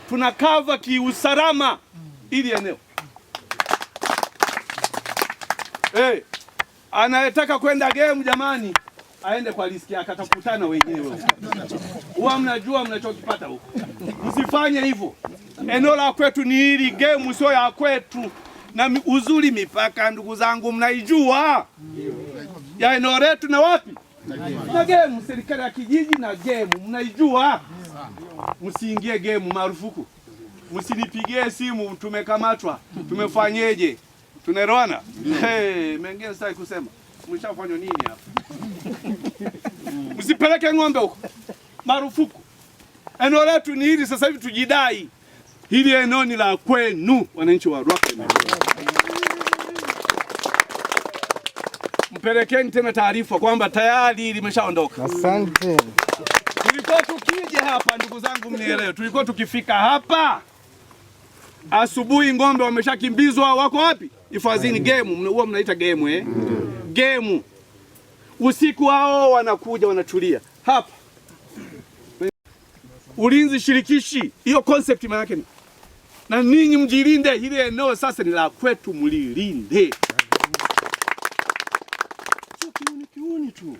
tunakava kiusalama ili eneo. Anayetaka kwenda game jamani, aende kwa riski yake, atakutana wenyewe. Huwa mnajua mnachokipata huko. Msifanye hivyo. Eneo la kwetu ni hili, game sio ya kwetu. Na uzuri mipaka ndugu zangu mnaijua. Ya eneo letu na wapi? Na game, serikali ya kijiji na game mnaijua. Msiingie game, marufuku. Msinipigie simu tumekamatwa, tumefanyeje? Tunaelewana? Mengine sitaki kusema. Mshafanywa nini hapa? Msipeleke ng'ombe huko. Marufuku. Eneo letu ni hili, sasa hivi tujidai. Hili eneo ni la kwenu, wananchi wa Rwaka. Mpelekeni tena taarifa kwamba tayari limeshaondoka. Asante. Tulikuwa tukija hapa ndugu zangu mnielewe. Tulikuwa tukifika hapa asubuhi ng'ombe wameshakimbizwa, wako wapi? Hifadhini. Game, huwa mnaita game Game. Usiku hao wanakuja wanatulia hapa. Ulinzi shirikishi, hiyo concept maana yake ni na ninyi mjilinde, ile eneo sasa ni la kwetu, mlilinde. Sio kiuni tu.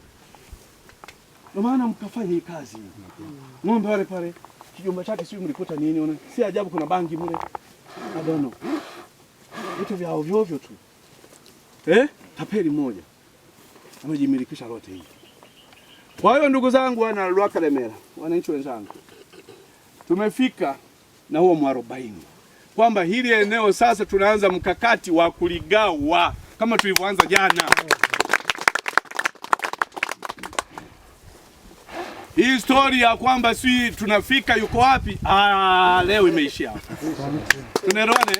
Ndio maana mkafanya hii kazi. Ng'ombe wale pale, kijumba chake sio mlikuta nini ona? Si ajabu kuna bangi mle. I don't know. Vitu vya ovyo ovyo tu. Tapeli mmoja amejimilikisha lote hii. Kwa hiyo ndugu zangu wana Rwaka Lemera, wananchi wenzangu, tumefika na huo mwarobaini kwamba hili eneo sasa tunaanza mkakati wa kuligawa kama tulivyoanza jana. Hii story ya kwamba si tunafika yuko wapi, leo imeishia hapa. Tunaelewana?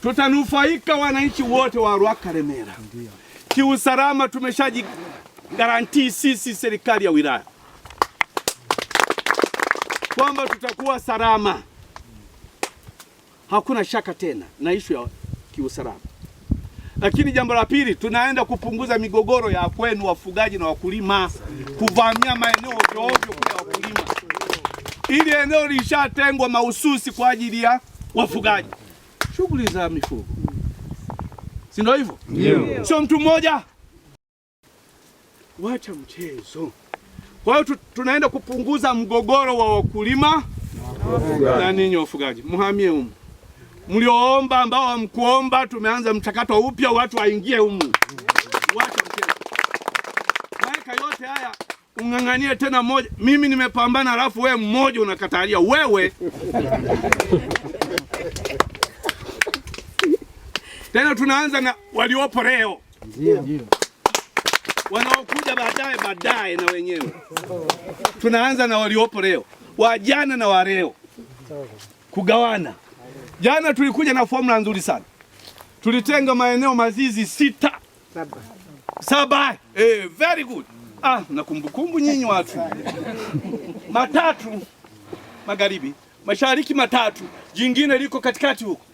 Tutanufaika wananchi wote wa Rwaka Lemera. Kiusalama tumeshaji garantii sisi serikali ya wilaya kwamba tutakuwa salama. Hakuna shaka tena na ishu ya kiusalama. Lakini jambo la pili, tunaenda kupunguza migogoro ya kwenu wafugaji na wakulima, kuvamia maeneo ovyo ovyo kwa wakulima. Ili eneo lishatengwa mahususi kwa ajili ya wafugaji, shughuli za mifugo. Si ndio hivyo? Ndio. Sio mtu mmoja. Wacha mchezo. Kwa hiyo tunaenda kupunguza mgogoro wa wakulima na ninyi wafugaji. Muhamie humu. Mlioomba ambao hamkuomba, tumeanza mchakato upya, watu waingie humu. Wacha mchezo. Maana yote haya ung'ang'anie tena mmoja. Mimi nimepambana alafu wewe mmoja unakatalia. Wewe tena tunaanza na waliopo leo. Ndio. Wanaokuja baadaye na wenyewe. Tunaanza na waliopo leo. Wajana na waleo. Kugawana. Jana tulikuja na formula nzuri sana. Tulitenga maeneo mazizi 7. Very good. Na kumbukumbu nyinyi watu. 3 magharibi, mashariki 3, jingine liko katikati huko.